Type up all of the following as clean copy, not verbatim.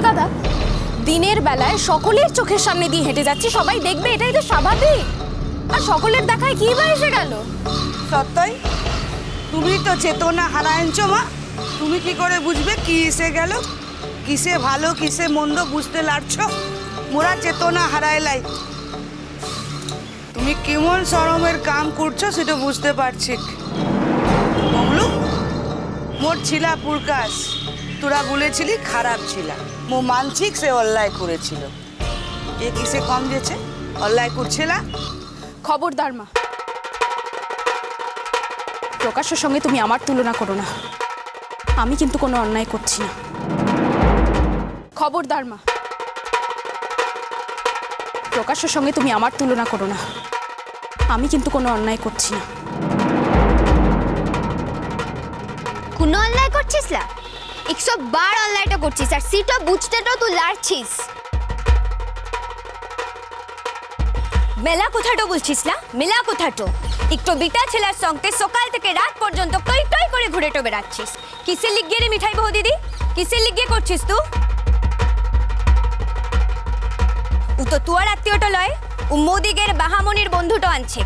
দাদা, দিনের বেলায় সকলের চোখের সামনে দিয়ে হেঁটে যাচ্ছি, সবাই দেখবে, এটাই তো স্বাভাবিক। আর সকলের দেখায় কি বা এসে গেল? সত্যই তুমি তো চেতনা হারাইছো মা। তুমি কি করে বুঝবে কি এসে গেল, কিসে ভালো কিসে মন্দ বুঝতে লাগছো? মোরা চেতনা হারাইলাই। তুমি কেমন শরমের কাম করছো সেটা বুঝতে পারছি। কমলু, মোর ছিলা পুরকাশ, তোরা বলেছিলি খারাপ ছিলা। মো মানছিক সে অন্যায় করেছিল। এ কিসে কম দিয়েছে? অন্যায় করছিলা? খবরদার মা, প্রকাশের সঙ্গে তুমি আমার তুলনা করো না। আমি কিন্তু কোনো অন্যায় করছি না। খবরদার মা, প্রকাশের সঙ্গে তুমি আমার তুলনা করো না। আমি কিন্তু কোনো অন্যায় করছি না। কোনো অন্যায় করছিস না? 100 বার অন্যায়টা করছিস, আর সেটা বুঝতে তো তুই লাড়ছিস। মেলা কোথাটো বলছিস না? মেলা কোথাটো একটু বিটা ছেলের সঙ্গে সকাল থেকে রাত পর্যন্ত টই টই করে ঘুরে টো বেড়াচ্ছিস। কিসে লিগিয়ে রে মিঠাই বহু দিদি? কিসে লিগিয়ে করছিস তুই? ও তো তোর আত্মীয়টা লয়, ও মোদিগের বাহামনির বন্ধুটা আনছে।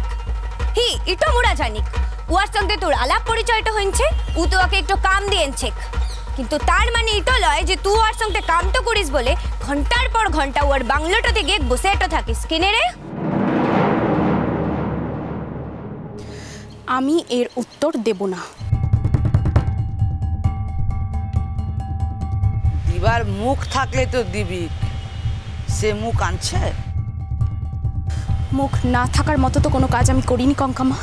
হি এটা মোরা জানিক, ওর সঙ্গে তোর আলাপ পরিচয়টা হয়েছে, ও তো ওকে একটু কাম দিয়েছে। কিন্তু তার মানে এটা লয় যে তুই ওর সঙ্গে কামটা করিস বলে ঘন্টার পর ঘন্টা ওর বাংলোটাতে গিয়ে বসে এটা থাকিস। কিনে রে? আমি এর উত্তর দেব না। দিবার মুখ থাকলে তো দিবি, সে মুখ আনছে? মুখ না থাকার মতো তো কোনো কাজ আমি করিনি কঙ্কামা।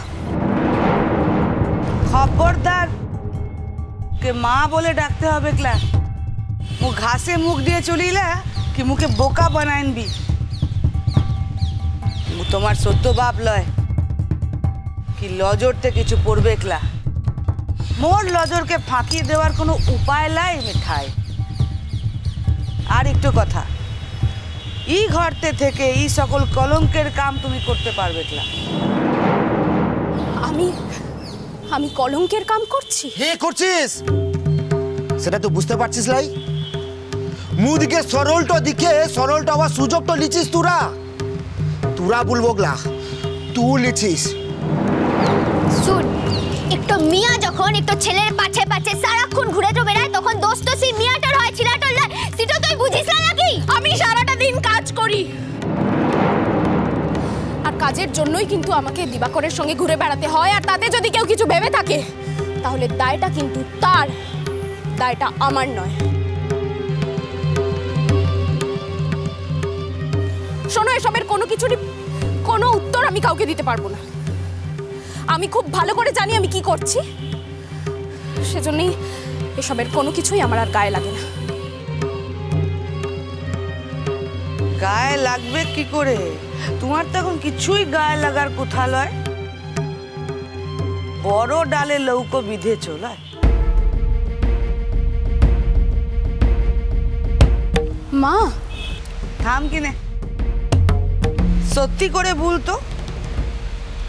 খবরদার, কে মা বলে ডাকতে হবে ক্লা। মুখ ঘাসে মুখ দিয়ে চলিলা কি মুখে বোকা বানাইনবি? তোমার সত্য বাপ লয় কি লজরতে কিছু পড়বে ক্লা। মোর লজরকে ফাঁকি দেওয়ার কোনো উপায় লাই মিঠাই। আর একটু কথা, এই ঘরতে থেকে এই সকল কলঙ্কের কাম তুমি করতে পারবে ক্লা? আমি কলঙ্কের কাম করছি? হে করছিস সেটা তো বুঝতে পারছিস লাই। মুদিকে সরলটা দিকে সরলটা হওয়ার সুযোগটা লিছিস তুরা বলবো গলা তুই লিছিস। শুন, একটু মিয়া যখন একটু ছেলের পাছে পাছে সারাক্ষণ ঘুরে তো বেড়ায়, তখন দোস্ত সেই মিয়াটার হয়, ছিলাটার নয়। সেটা তুই বুঝিস না নাকি? আমি সারাটা দিন কাজ করি, আর কাজের জন্যই কিন্তু আমাকে দিবাকরের সঙ্গে ঘুরে বেড়াতে হয়। আর তাতে যদি কেউ কিছু ভেবে থাকে তাহলে দায়টা কিন্তু তার, দায়টা আমার নয়। শোনো, এসবের কোনো কিছুরই কোনো উত্তর আমি কাউকে দিতে পারবো না। আমি খুব ভালো করে জানি আমি কি করছি, সেজন্যই এসবের কোনো কিছুই আমার আর গায়ে লাগে না। গায়ে লাগবে কি করে? তোমার তো এখন কিছুই গায়ে লাগার কথা লয়। বড় ডালে লৌকো বিধে চলায়। মা থাম কিনে, সত্যি করে বলতো,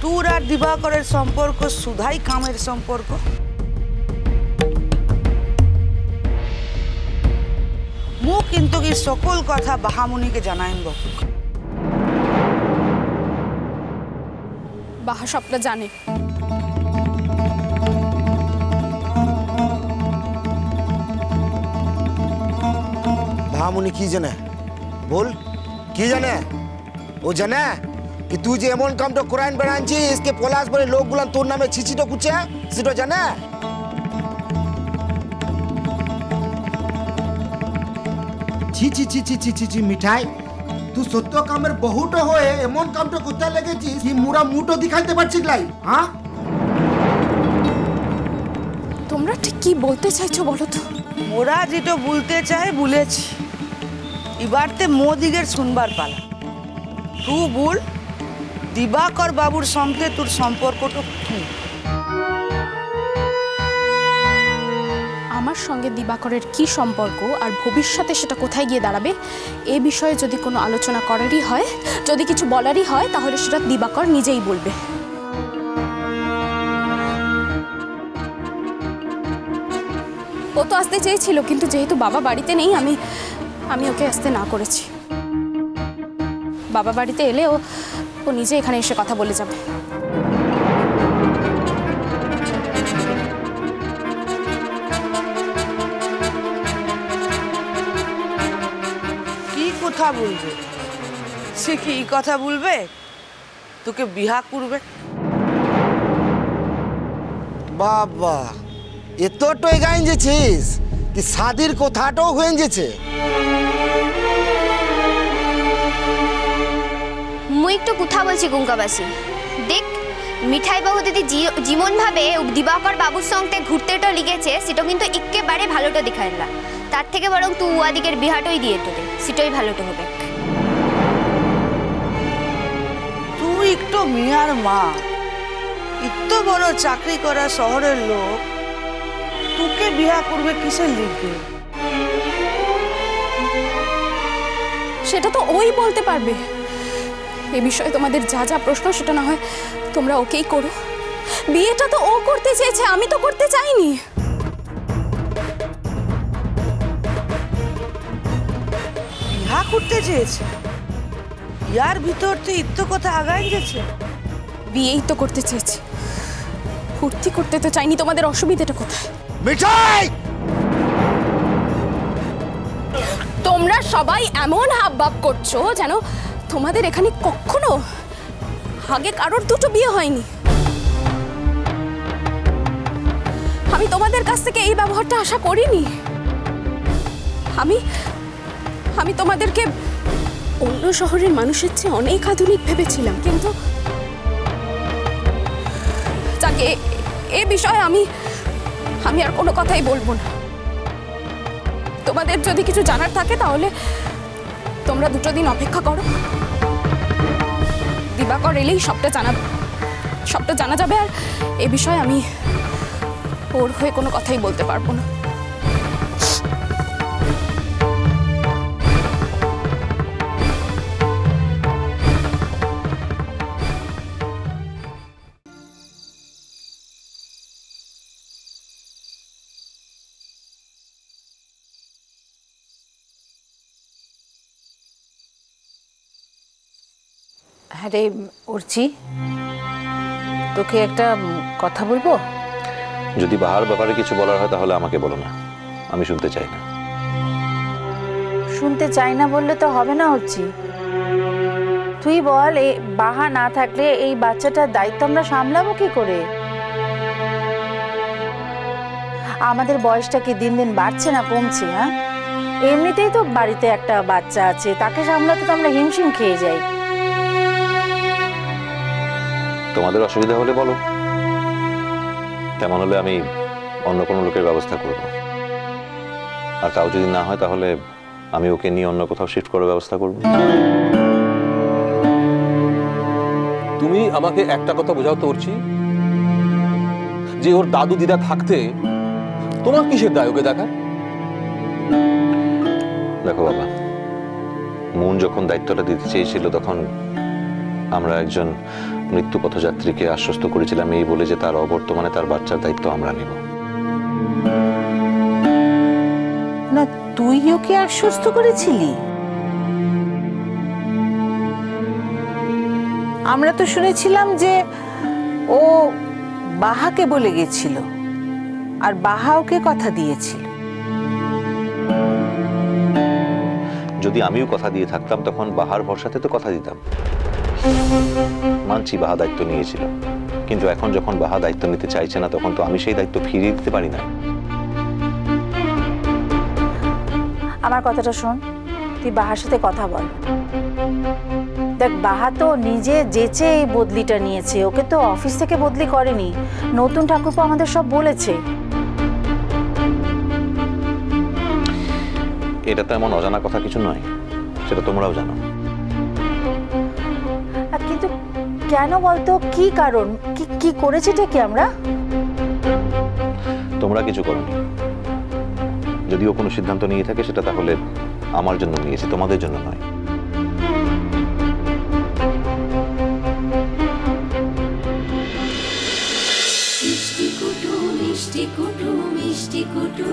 তোর আর দিবাকরের সম্পর্ক শুধাই কামের সম্পর্ক? মু কিন্তু কি সকল কথা বাহামুনিকে জানাইব। বাহা সবটা জানে। বাহামুনি কি জানে? বল, কি জানে? ও জানে कि तू जे एमन काम तो कराइन बेड़ांची इसके पलाश बड़े लोग गुलान तोर नामे छिछि तो कुछ सेटा जाने? ছি ছি ছি ছি ছি ছি ছি মিঠাই, তুই সত্য কামের বহুত হয়ে এমন কামটা করতে লেগেছিস কি মুরা মুটো দেখাইতে পারছিস লাই? হ্যাঁ, তোমরা ঠিক কি বলতে চাইছো বলো তো? মোরা যেটা বলতে চাই বলেছি, এবারতে মোদিগের শুনবার পালা। তুই বল, দিবাকর বাবুর সঙ্গে তোর সম্পর্কটা কি? আমার সঙ্গে দিবাকরের কি সম্পর্ক আর ভবিষ্যতে সেটা কোথায় গিয়ে দাঁড়াবে, এ বিষয়ে যদি কোনো আলোচনা করারই হয়, যদি কিছু বলারই হয়, তাহলে সেটা দিবাকর নিজেই বলবে। ও তো আসতে চেয়েছিল, কিন্তু যেহেতু বাবা বাড়িতে নেই, আমি ওকে আসতে না করেছি। বাবা বাড়িতে এলে ও নিজে এখানে এসে কথা বলে যাবে। কি কথা বলবে? সে কি কথা বলবে? তোকে বিহা করবে। বাবা এতটাই গাইন যেছিস কি শাদির কথাটাও হয়ে যেছে। মুই একটু কথা বলছি গঙ্গাবাসী। দেখ মিঠাই বাবু দিদি যেমন ভাবে দিবাকর বাবুর সঙ্গে ঘুরতেটা লিখেছে সেটা কিন্তু একেবারে ভালোটা দেখায় না। তার থেকে বরং তুই উয়াদিকের বিহাটাই দিয়ে তো দে, সেটাই ভালোটা হবে। তুই একটু মিয়ার মা, এত বড় চাকরি করা শহরের লোক তোকে বিয়া করবে কিসের লিখবে? সেটা তো ওই বলতে পারবে। এ বিষয়ে তোমাদের যা যা প্রশ্ন সেটা না হয় তোমরা ওকেই করো। বিয়েটা তো ও করতে চেয়েছে, আমি তো করতে চাইনি। বিয়া করতে চেয়েছে? ইয়ার ভিতর তো ইত্য কথা আগাই গেছে। বিয়েই তো করতে চেয়েছি, ফুর্তি করতে তো চাইনি। তোমাদের অসুবিধাটা কোথায়? মিঠাই তোমরা সবাই এমন হাবভাব করছো যেন তোমাদের এখানে কখনো আগে কারোর দুটো বিয়ে হয়নি। আমি তোমাদের কাছ থেকে এই ব্যবহারটা আশা করিনি। আমি তোমাদেরকে অন্য শহরের মানুষের চেয়ে অনেক আধুনিক ভেবেছিলাম, কিন্তু যাকে এ বিষয়ে আমি আর কোনো কথাই বলবো না। তোমাদের যদি কিছু জানার থাকে তাহলে তোমরা দুটো দিন অপেক্ষা করো। দিবাকর এলেই সবটা জানা যাবে। আর এ বিষয়ে আমি ওর হয়ে কোনো কথাই বলতে পারবো না। হ্যাঁ রে অর্চি, তোকে একটা কথা বলবো। যদি বাহার ব্যাপারে কিছু বলার হয় তাহলে আমাকে বলো না, আমি শুনতে চাই না। শুনতে চাই না বললে তো হবে না অর্চি। তুই বল, এই বাহা না থাকলে এই বাচ্চাটার দায়িত্ব আমরা সামলাবো কি করে? আমাদের বয়সটা কি দিন দিন বাড়ছে না কমছে? হ্যাঁ, এমনিতেই তো বাড়িতে একটা বাচ্চা আছে, তাকে সামলাতে তো আমরা হিমশিম খেয়ে যাই। তোমাদের অসুবিধা হলে বলো, তেমন হলে আমি অন্য কোনো লোকের ব্যবস্থা করব। আর তাও যদি না হয় তাহলে আমি ওকে নিয়ে অন্য কোথাও শিফট করার ব্যবস্থা করব। তুমি আমাকে একটা কথা বোঝাও তো অর্চি, যে ওর দাদু দিদা থাকতে তোমার কিসের দায় ওকে দেখা? দেখো বাবা, মন যখন দায়িত্বটা দিতে চেয়েছিল তখন আমরা একজন মৃত্যু পথযাত্রীকে আশ্বস্ত করেছিলাম এই বলে যে তার অবর্তমানে তার বাচ্চার দায়িত্ব আমরা নেব। না, তুই ওকে আশ্বস্ত করেছিলি? আমরা তো শুনেছিলাম যে ও বাহাকে বলে গেছিল আর বাহা ওকে কথা দিয়েছিল। যদি আমিও কথা দিয়ে থাকতাম তখন বাহার ভরসাতে তো কথা দিতাম। মানছি বাহা দায়িত্ব নিয়েছিল, কিন্তু এখন যখন বাহা দায়িত্ব নিতে চাইছে না তখন তো আমি সেই দায়িত্ব ফিরিয়ে দিতে পারি না। আমার কথাটা শোন, তুই বাহার সাথে কথা বল। দেখ, বাহা তো নিজে যেচে এই বদলিটা নিয়েছে, ওকে তো অফিস থেকে বদলি করেনি। নতুন ঠাকুরপো আমাদের সব বলেছে। এটা তো এমন অজানা কথা কিছু নয়, সেটা তোমরাও জানো। কিন্তু কেন বলতো, কি কারণ, কি করেছিটা কি আমরা? তোমরা কিছু করোনি। যদিও কোনো সিদ্ধান্ত নিয়ে থাকে সেটা তাহলে আমার জন্য নিয়েছে, তোমাদের জন্য নয়। মিষ্টি কুটু মিষ্টি কুটু মিষ্টি কুটু।